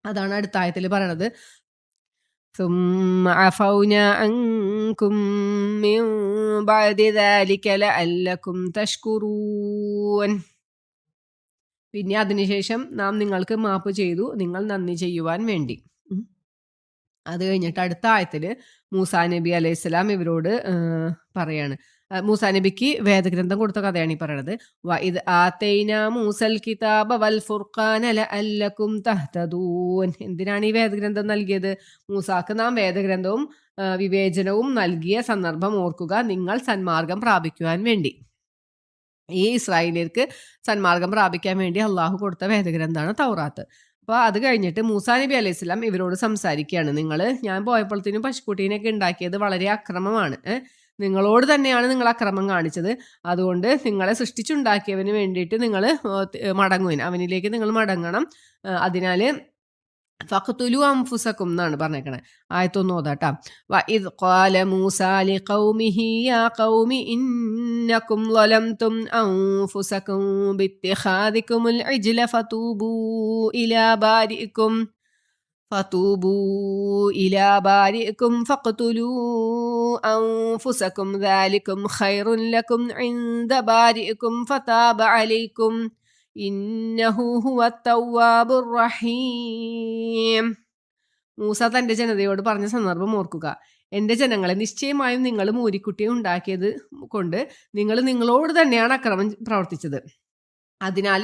അതാണ് അടുത്ത ആയത്തിൽ പറയണത്. ثم عفونا عنكم من بعد ذلك لعلكم تشكرون. പിന്നെ അതിനുശേഷം നാം നിങ്ങൾക്ക് മാപ്പ് ചെയ്തു, നിങ്ങൾ നന്ദി ചെയ്യുവാൻ വേണ്ടി. അത് കഴിഞ്ഞിട്ട് അടുത്ത ആയത്തിൽ മൂസാ നബി അലൈഹി സ്വലാം ഇവരോട് പറയാണ്. മൂസാ നബിക്ക് വേദഗ്രന്ഥം കൊടുത്ത കഥയാണ് ഈ പറയണത്. വഇദ് ആതൈനാ മൂസൽ കിതാബ വൽ ഫുർഖാന ലഅല്ലകും തഹ്തദൂൻ. എന്തിനാണ് ഈ വേദഗ്രന്ഥം നൽകിയത്? മൂസാക്ക് നാം വേദഗ്രന്ഥവും വിവേചനവും നൽകിയ സന്ദർഭം ഓർക്കുക, നിങ്ങൾ സന്മാർഗം പ്രാപിക്കുവാൻ വേണ്ടി. ഈ ഇസ്രായേലിയർക്ക് സന്മാർഗം പ്രാപിക്കാൻ വേണ്ടി അള്ളാഹു കൊടുത്ത വേദഗ്രന്ഥമാണ് തൗറാത്ത്. അപ്പോൾ അത് കഴിഞ്ഞിട്ട് മൂസാ നബി അലൈഹി സ്വലാം ഇവരോട് സംസാരിക്കുകയാണ്. ഞാൻ പോയപ്പോഴത്തേനും പശുക്കുട്ടീനൊക്കെ ഉണ്ടാക്കിയത് വളരെ അക്രമമാണ്. നിങ്ങളോട് തന്നെയാണ് നിങ്ങൾ അക്രമം കാണിച്ചത്. അതുകൊണ്ട് നിങ്ങളെ സൃഷ്ടിച്ചുണ്ടാക്കിയവന് വേണ്ടിയിട്ട് നിങ്ങൾ മടങ്ങുവിൻ, അവനിലേക്ക് നിങ്ങൾ മടങ്ങണം. അതിനാൽ ഫഖ്തുലു അൻഫുസകും എന്നാണ് പറഞ്ഞേക്കണേ. ആയത്തൊന്ന് ഓതാട്ടാ. വഇദ് ഖാല മൂസാ ലിഖൗമിഹി യാ ഖൗമി ഇന്നകും ളലംതും അൻഫുസകും ബിത്തിഖാദികുമുൽ ഇജ്ല ഫതൂബൂ ഇലാ ബാരിഇകും فتوبوا إلى بارئكم فاقتلوا أنفسكم ذلكم خير لكم عند بارئكم فتاب عليكم إنه هو التواب الرحيم. മൂസ തന്റെ ജനതയോട് പറഞ്ഞ സന്ദർഭം ഓർക്കുക. എന്റെ ജനങ്ങളെ, നിശ്ചയമായും നിങ്ങൾ മൂരിക്കുട്ടിയെ ഉണ്ടാക്കിയത് കൊണ്ട് നിങ്ങൾ നിങ്ങളോട് തന്നെയാണ് അക്രമം പ്രവർത്തിച്ചത്. അതിനാൽ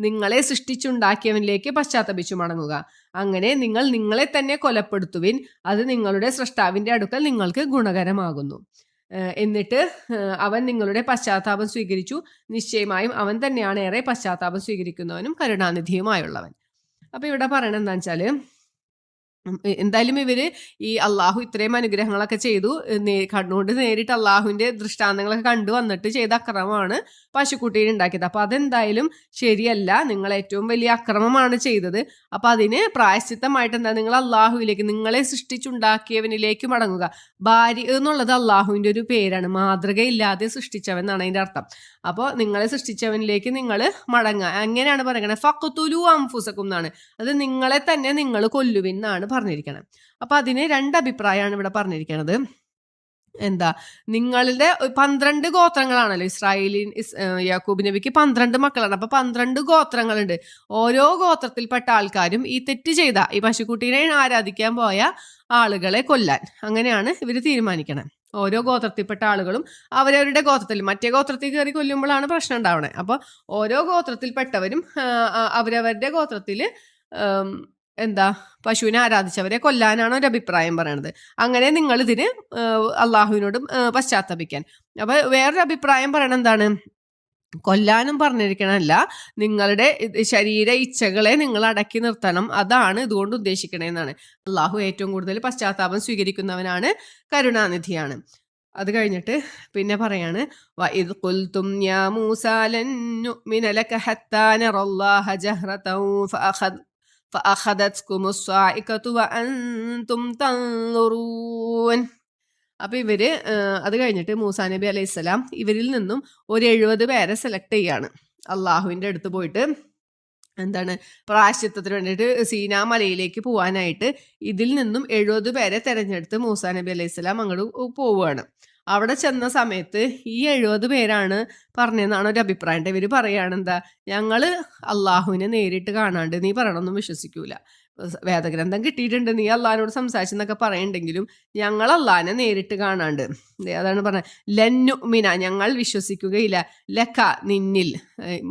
നിങ്ങളെ സൃഷ്ടിച്ചുണ്ടാക്കിയവനിലേക്ക് പശ്ചാത്തപിച്ചു മടങ്ങുക. അങ്ങനെ നിങ്ങൾ നിങ്ങളെ തന്നെ കൊലപ്പെടുത്തുവിൻ. അത് നിങ്ങളുടെ സൃഷ്ടാവിന്റെ അടുക്കൽ നിങ്ങൾക്ക് ഗുണകരമാകുന്നു. എന്നിട്ട് അവൻ നിങ്ങളുടെ പശ്ചാത്താപം സ്വീകരിച്ചു. നിശ്ചയമായും അവൻ തന്നെയാണ് ഏറെ പശ്ചാത്താപം സ്വീകരിക്കുന്നവനും കരുണാനിധിയുമായുള്ളവൻ. അപ്പൊ ഇവിടെ പറയണത് എന്താ വെച്ചാല്, എന്തായാലും ഇവര് ഈ അള്ളാഹു ഇത്രയും അനുഗ്രഹങ്ങളൊക്കെ ചെയ്തു, കണ്ണുകൊണ്ട് നേരിട്ട് അള്ളാഹുവിന്റെ ദൃഷ്ടാന്തങ്ങളൊക്കെ കണ്ടു വന്നിട്ട് ചെയ്ത അക്രമമാണ് പശുക്കുട്ടീനെ ഉണ്ടാക്കിയത്. അപ്പൊ അതെന്തായാലും ശരിയല്ല, നിങ്ങൾ ഏറ്റവും വലിയ അക്രമമാണ് ചെയ്തത്. അപ്പൊ അതിന് പ്രായശ്ചിത്തമായിട്ട് എന്താ, നിങ്ങൾ അള്ളാഹുവിലേക്ക്, നിങ്ങളെ സൃഷ്ടിച്ചുണ്ടാക്കിയവനിലേക്ക് മടങ്ങുക. ഭാര്യ എന്നുള്ളത് അള്ളാഹുവിന്റെ ഒരു പേരാണ്, മാതൃകയില്ലാതെ സൃഷ്ടിച്ചവൻ എന്നാണ് അതിന്റെ അർത്ഥം. അപ്പോൾ നിങ്ങളെ സൃഷ്ടിച്ചവനിലേക്ക് നിങ്ങൾ മടങ്ങുക. എങ്ങനെയാണ് പറയുന്നത്? ഫഖ്തുലു അൻഫുസകും എന്നാണ്. അത് നിങ്ങളെ തന്നെ നിങ്ങൾ കൊല്ലുവിൻ എന്നാണ് പറഞ്ഞിരിക്കുന്നത്. അപ്പൊ അതിന് രണ്ട് അഭിപ്രായമാണ് ഇവിടെ പറഞ്ഞിരിക്കുന്നത്. എന്താ, നിങ്ങളുടെ 12 ഗോത്രങ്ങളാണല്ലോ യാക്കൂബ് നബിക്ക് 12 മക്കളാണ്. അപ്പൊ 12 ഗോത്രങ്ങളുണ്ട്. ഓരോ ഗോത്രത്തിൽപ്പെട്ട ആൾക്കാരും ഈ തെറ്റ് ചെയ്ത, ഈ പശുക്കുട്ടീനെ ആരാധിക്കാൻ പോയ ആളുകളെ കൊല്ലാൻ, അങ്ങനെയാണ് ഇവർ തീരുമാനിക്കണം. ഓരോ ഗോത്രത്തിൽപ്പെട്ട ആളുകളും അവരവരുടെ ഗോത്രത്തിൽ, മറ്റേ ഗോത്രത്തിൽ കയറി കൊല്ലുമ്പോഴാണ് പ്രശ്നം ഉണ്ടാവണേ. അപ്പോൾ ഓരോ ഗോത്രത്തിൽപ്പെട്ടവരും അവരവരുടെ ഗോത്രത്തിൽ എന്താ, പശുവിനെ ആരാധിച്ചവരെ കൊല്ലാനാണ് ഒരു അഭിപ്രായം പറയണത്. അങ്ങനെ നിങ്ങൾ ഇതിന് അള്ളാഹുവിനോട് പശ്ചാത്തപിക്കാൻ. അപ്പൊ വേറൊരു അഭിപ്രായം പറയണത് എന്താണ്, കൊല്ലാനും പറഞ്ഞിരിക്കണമല്ല, നിങ്ങളുടെ ശരീര ഇച്ഛകളെ നിങ്ങൾ അടക്കി നിർത്തണം, അതാണ് ഇതുകൊണ്ട് ഉദ്ദേശിക്കണേന്നാണ്. അള്ളാഹു ഏറ്റവും കൂടുതൽ പശ്ചാത്താപം സ്വീകരിക്കുന്നവനാണ്, കരുണാനിധിയാണ്. അത് കഴിഞ്ഞിട്ട് പിന്നെ പറയാണ്, വഇദ് ഖുൽതും യാ മൂസാ ലൻ നുഅ്മിന ലക ഹത്താ നറല്ലാഹ ജഹ്റതൻ ഫഅഖദത്കുമുസ് സ്വാഇഖതു വഅൻതും തൻളുറൂൻ. അപ്പൊ ഇവര് അത് കഴിഞ്ഞിട്ട് മൂസാ നബി അലൈഹിസ്സലാം ഇവരിൽ നിന്നും ഒരു 70 പേരെ സെലക്ട് ചെയ്യാണ്. അള്ളാഹുവിന്റെ അടുത്ത് പോയിട്ട് എന്താണ്, പ്രായശ്ചിത്തത്തിന് വേണ്ടിയിട്ട് സീനാ മലയിലേക്ക് പോവാനായിട്ട് ഇതിൽ നിന്നും 70 പേരെ തെരഞ്ഞെടുത്ത് മൂസാ നബി അലൈഹിസ്സലാം അങ്ങോട്ട് പോവുകയാണ്. അവിടെ ചെന്ന സമയത്ത് ഈ 70 പേരാണ് പറഞ്ഞതെന്നാണ് ഒരു അഭിപ്രായം. ഇവര് പറയാണ്, എന്താ, ഞങ്ങള് അള്ളാഹുവിനെ നേരിട്ട് കാണാണ്ട് നീ പറയണൊന്നും വിശ്വസിക്കൂല, വേദഗ്രന്ഥം കിട്ടിയിട്ടുണ്ട്, നീ അള്ളാഹിനോട് സംസാരിച്ചെന്നൊക്കെ പറയണ്ടെങ്കിലും ഞങ്ങൾ അള്ളാഹിനെ നേരിട്ട് കാണാണ്ട്, അതാണ് പറഞ്ഞത്, ലന്നുമിന ഞങ്ങൾ വിശ്വസിക്കുകയില്ല, ലക്ക നിന്നിൽ,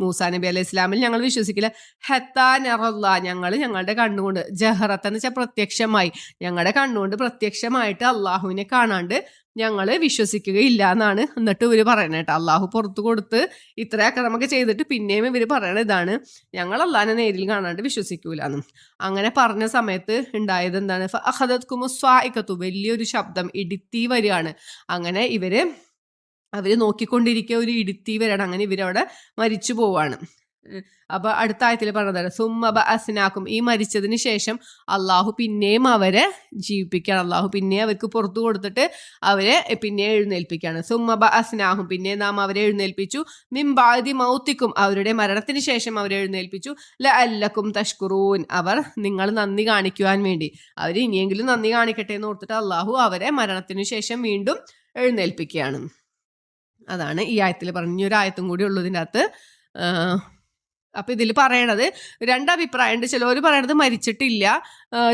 മൂസാ നബി അലൈഹി ഇസ്ലാമിൽ ഞങ്ങൾ വിശ്വസിക്കില്ല, ഹത്താ നറല്ലാ ഞങ്ങളുടെ കണ്ണുകൊണ്ട്, ജഹറത്ത് എന്ന് വെച്ചാൽ പ്രത്യക്ഷമായി, ഞങ്ങളുടെ കണ്ണുകൊണ്ട് പ്രത്യക്ഷമായിട്ട് അള്ളാഹുവിനെ കാണാണ്ട് ഞങ്ങൾ വിശ്വസിക്കുകയില്ല എന്നാണ് എന്നിട്ട് ഇവർ പറയണ കേട്ടോ. അള്ളാഹു പുറത്തു കൊടുത്ത് ഇത്ര അക്രമൊക്കെ ചെയ്തിട്ട് പിന്നെയും ഇവർ പറയണ ഇതാണ്, ഞങ്ങൾ അള്ളാഹിനെ നേരിൽ കാണാണ്ട് വിശ്വസിക്കൂലെന്നും. അങ്ങനെ പറഞ്ഞ സമയത്ത് ഉണ്ടായത് എന്താണ്, അഖദത്കുമുസ്വാഇഖതു, വലിയൊരു ശബ്ദം, ഇടിത്തി വരികയാണ്. അങ്ങനെ അവര് നോക്കിക്കൊണ്ടിരിക്കുക, ഒരു ഇടിത്തി വരണം. അങ്ങനെ ഇവരവിടെ മരിച്ചു പോവാണ്. അപ്പൊ അടുത്ത ആയത്തിൽ പറഞ്ഞതാണ്, സുമ്മ ബഅസ്നാക്കും, ഈ മരിച്ചതിന് ശേഷം അള്ളാഹു പിന്നെയും അവരെ ജീവിപ്പിക്കുകയാണ്. അള്ളാഹു പിന്നെ അവർക്ക് പുറത്തു കൊടുത്തിട്ട് അവരെ പിന്നെ എഴുന്നേൽപ്പിക്കുകയാണ്. സുമ്മ ബഅസ്നാഹും, പിന്നെ നാം അവരെ എഴുന്നേൽപ്പിച്ചു, മിൻ ബഅദി മൗത്തിക്കും, അവരുടെ മരണത്തിന് ശേഷം അവരെ എഴുന്നേൽപ്പിച്ചു, ലഅല്ലക്കും തഷ്കുറൂൻ, നിങ്ങൾ നന്ദി കാണിക്കുവാൻ വേണ്ടി, അവർ ഇനിയെങ്കിലും നന്ദി കാണിക്കട്ടെ എന്ന് ഓർത്തിട്ട് അള്ളാഹു അവരെ മരണത്തിന് ശേഷം വീണ്ടും എഴുന്നേൽപ്പിക്കുകയാണ്. അതാണ് ഈ ആയത്തിൽ പറഞ്ഞു. ഒരു ആയത്തും കൂടി ഉള്ളതിൻ്റെ അകത്ത്. അപ്പൊ ഇതിൽ പറയണത് രണ്ടഭിപ്രായമുണ്ട്. ചിലവർ പറയണത് മരിച്ചിട്ടില്ല,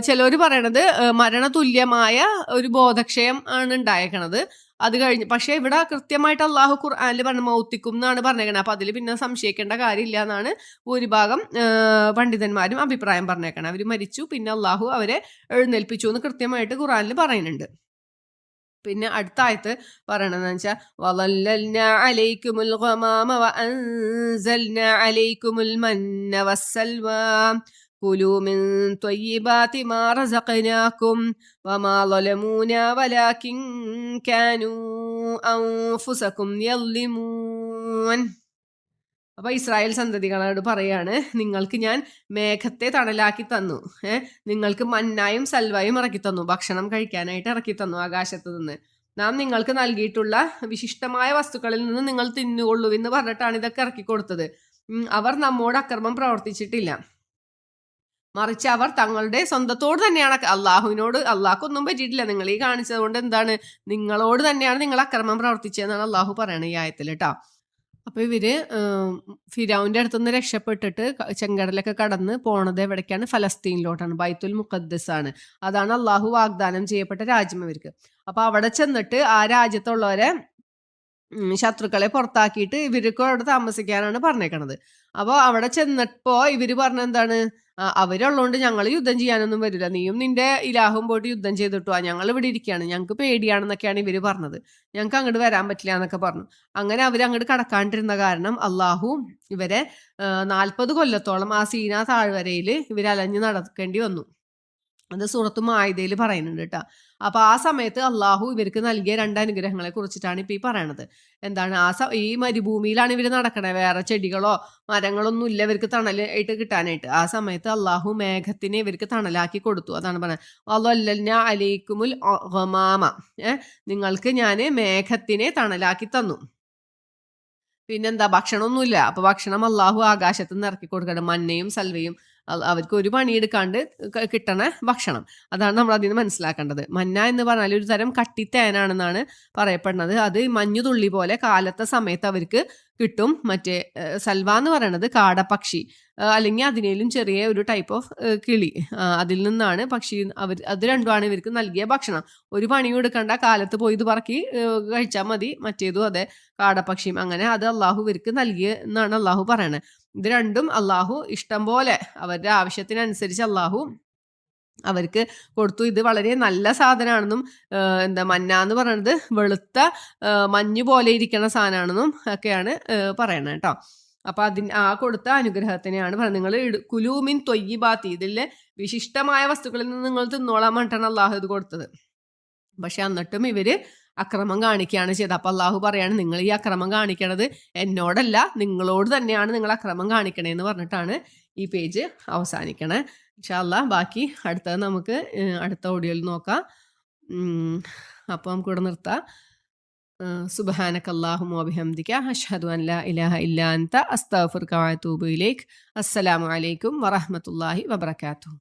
ചിലവർ പറയണത് മരണതുല്യമായ ഒരു ബോധക്ഷയം ആണ് ഉണ്ടായേക്കണത്. അത് കഴിഞ്ഞ് പക്ഷെ ഇവിടെ കൃത്യമായിട്ട് അള്ളാഹു ഖുർആനിൽ പറഞ്ഞ മൗത്തിക്കും എന്നാണ് പറഞ്ഞേക്കണത്. അപ്പൊ അതിൽ പിന്നെ സംശയിക്കേണ്ട കാര്യമില്ല എന്നാണ് ഭൂരിഭാഗം പണ്ഡിതന്മാരും അഭിപ്രായം പറഞ്ഞേക്കണം. അവർ മരിച്ചു, പിന്നെ അള്ളാഹു അവരെ എഴുന്നേൽപ്പിച്ചു എന്ന് കൃത്യമായിട്ട് ഖുർആനിൽ പറയുന്നുണ്ട്. പിന്നെ അടുത്ത ആയത്ത് പറയണതെന്ന് വെച്ചാൽ, വളല്ലൽനാ അലൈക്കുമുൽ ഗമാമ വഅൻസൽനാ അലൈക്കുമുൽ മന്ന വസ്സൽവാ കുലൂ മിൻ ത്വയ്യിബാതി മാ റസഖനാകും വമാ ളലമൂനാ വലാകിൻ കാനൂ അൻഫുസകും യളിമൂൻ. അപ്പൊ ഇസ്രായേൽ സന്തതികളോട് പറയാണ്, നിങ്ങൾക്ക് ഞാൻ മേഘത്തെ തണലാക്കി തന്നു, നിങ്ങൾക്ക് മന്നായും സൽവായും ഇറക്കി തന്നു, ഭക്ഷണം കഴിക്കാനായിട്ട് ഇറക്കി തന്നു ആകാശത്ത് നിന്ന്. നാം നിങ്ങൾക്ക് നൽകിയിട്ടുള്ള വിശിഷ്ടമായ വസ്തുക്കളിൽ നിന്ന് നിങ്ങൾ തിന്നുകൊള്ളൂ എന്ന് പറഞ്ഞിട്ടാണ് ഇതൊക്കെ ഇറക്കി കൊടുത്തത്. അവർ നമ്മോട് അക്രമം പ്രവർത്തിച്ചിട്ടില്ല. മറിച്ച് അവർ തങ്ങളുടെ സ്വന്തത്തോട് തന്നെയാണ് അള്ളാഹുവിനോട്, അള്ളാഹ്ക്കൊന്നും പറ്റിയിട്ടില്ല, നിങ്ങൾ ഈ കാണിച്ചത് കൊണ്ട് എന്താണ്, നിങ്ങളോട് തന്നെയാണ് നിങ്ങൾ അക്രമം പ്രവർത്തിച്ചതെന്നാണ് അള്ളാഹു പറയണത് ഈ ആയത്തിൽ കേട്ടോ. അപ്പൊ ഇവര് ഫിരൗന്റെ അടുത്തുനിന്ന് രക്ഷപ്പെട്ടിട്ട് ചെങ്കടലൊക്കെ കടന്ന് പോണത് എവിടേക്കാണ്? ഫലസ്തീനിലോട്ടാണ്, ബൈത്തുൽ മുഖദ്ദസ് ആണ്. അതാണ് അള്ളാഹു വാഗ്ദാനം ചെയ്യപ്പെട്ട രാജ്യം ഇവർക്ക്. അപ്പൊ അവിടെ ചെന്നിട്ട് ആ രാജ്യത്തുള്ളവരെ ശത്രുക്കളെ പുറത്താക്കിയിട്ട് ഇവർക്ക് അവിടെ താമസിക്കാനാണ് പറഞ്ഞേക്കണത്. അപ്പോൾ അവിടെ ചെന്നപ്പോ ഇവര് പറഞ്ഞ എന്താണ്, അവരുള്ളതുകൊണ്ട് ഞങ്ങൾ യുദ്ധം ചെയ്യാനൊന്നും വരില്ല, നീയും നിന്റെ ഇലാഹും പോയിട്ട് യുദ്ധം ചെയ്തിട്ടു, ഞങ്ങൾ ഇവിടെ ഇരിക്കുകയാണ്, ഞങ്ങൾക്ക് പേടിയാണെന്നൊക്കെയാണ് ഇവര് പറഞ്ഞത്, ഞങ്ങൾക്ക് അങ്ങോട്ട് വരാൻ പറ്റില്ല എന്നൊക്കെ പറഞ്ഞു. അങ്ങനെ അവരങ്ങോട്ട് കടക്കാണ്ടിരുന്ന കാരണം അള്ളാഹു ഇവരെ 40 കൊല്ലത്തോളം ആ സീനാ താഴ്വരയിൽ ഇവർ അലഞ്ഞു നടക്കേണ്ടി വന്നു. അത് സൂറത്ത് മാഇദയിൽ പറയുന്നുണ്ട് കേട്ടോ. അപ്പൊ ആ സമയത്ത് അള്ളാഹു ഇവർക്ക് നൽകിയ 2 അനുഗ്രഹങ്ങളെ കുറിച്ചിട്ടാണ് ഇപ്പൊ ഈ പറയണത്. എന്താണ്, ഈ മരുഭൂമിയിലാണ് ഇവർ നടക്കണേ, വേറെ ചെടികളോ മരങ്ങളൊന്നും ഇല്ല ഇവർക്ക് തണലായിട്ട് കിട്ടാനായിട്ട്. ആ സമയത്ത് അള്ളാഹു മേഘത്തിനെ ഇവർക്ക് തണലാക്കി കൊടുത്തു. അതാണ് പറഞ്ഞത്, അല്ലല്ല അലൈക്കുമുൽ ഗമാമ, നിങ്ങൾക്ക് ഞാൻ മേഘത്തിനെ തണലാക്കി തന്നു. പിന്നെന്താ, ഭക്ഷണമൊന്നുമില്ല. അപ്പൊ ഭക്ഷണം അള്ളാഹു ആകാശത്ത് നിന്ന് ഇറക്കി കൊടുക്കണം, മന്നയും സൽവയും, അവർക്ക് ഒരു പണിയെടുക്കാണ്ട് കിട്ടണ ഭക്ഷണം. അതാണ് നമ്മൾ അതിൽ നിന്ന് മനസ്സിലാക്കേണ്ടത്. മന്ന എന്ന് പറഞ്ഞാൽ ഒരു തരം കട്ടിത്തേനാണെന്നാണ് പറയപ്പെടുന്നത്. അത് മഞ്ഞുതുള്ളി പോലെ കാലത്തെ സമയത്ത് അവർക്ക് കിട്ടും. മറ്റേ സൽവ എന്ന് പറയുന്നത് കാടപ്പക്ഷി, അല്ലെങ്കിൽ അതിനേലും ചെറിയ ഒരു ടൈപ്പ് ഓഫ് കിളി, അതിൽ നിന്നാണ് പക്ഷി. അത് രണ്ടുമാണ് ഇവർക്ക് നൽകിയ ഭക്ഷണം. ഒരു പണിയും എടുക്കണ്ട, കാലത്ത് പോയി ഇത് പറക്കി കഴിച്ചാൽ മതി. മറ്റേതും അതെ, കാടപ്പക്ഷിയും അങ്ങനെ. അത് അള്ളാഹു ഇവർക്ക് നൽകിയ എന്നാണ് അള്ളാഹു പറയണത്. ഇത് രണ്ടും അള്ളാഹു ഇഷ്ടം പോലെ അവരുടെ ആവശ്യത്തിനനുസരിച്ച് അള്ളാഹു അവർക്ക് കൊടുത്തു. ഇത് വളരെ നല്ല സാധനമാണെന്നും, മന്ന എന്ന് പറയുന്നത് വെളുത്ത മഞ്ഞ് പോലെ ഇരിക്കുന്ന സാധനമാണെന്നും ഒക്കെയാണ് പറയണത് കേട്ടോ. അപ്പൊ കൊടുത്ത അനുഗ്രഹത്തിനെയാണ് പറയുന്നത്, നിങ്ങൾ കുലൂമിൻ തൊയ്യിബാത്തി, ഇതിലെ വിശിഷ്ടമായ വസ്തുക്കളിൽ നിന്ന് നിങ്ങൾ തിന്നോളാൻ വേണ്ടിയിട്ടാണ് അള്ളാഹു ഇത് കൊടുത്തത്. പക്ഷെ എന്നിട്ടും ഇവര് അക്രമം കാണിക്കുകയാണ് ചെയ്തത്. അപ്പൊ അള്ളാഹു പറയാണ്, നിങ്ങൾ ഈ അക്രമം കാണിക്കണത് എന്നോടല്ല, നിങ്ങളോട് തന്നെയാണ് നിങ്ങൾ അക്രമം കാണിക്കണേന്ന് പറഞ്ഞിട്ടാണ് ഈ പേജ് അവസാനിക്കണേ. ഇൻഷാ അല്ലാഹ് ബാക്കി അടുത്തത് നമുക്ക് അടുത്ത ഓഡിയോയിൽ നോക്കാം. അപ്പോൾ നമുക്ക് ഇവിടെ നിർത്താം. സുബ്ഹാനക അല്ലാഹുമ്മ വബിഹംദിക അഷ്ഹദു അൻ ലാ ഇലാഹ ഇല്ലാ അൻത അസ്തഗ്ഫിറുക വഅതൂബു ഇലൈക്. അസ്സലാമു അലൈക്കും വറഹ്മത്തുള്ളാഹി വബറകാതുഹു.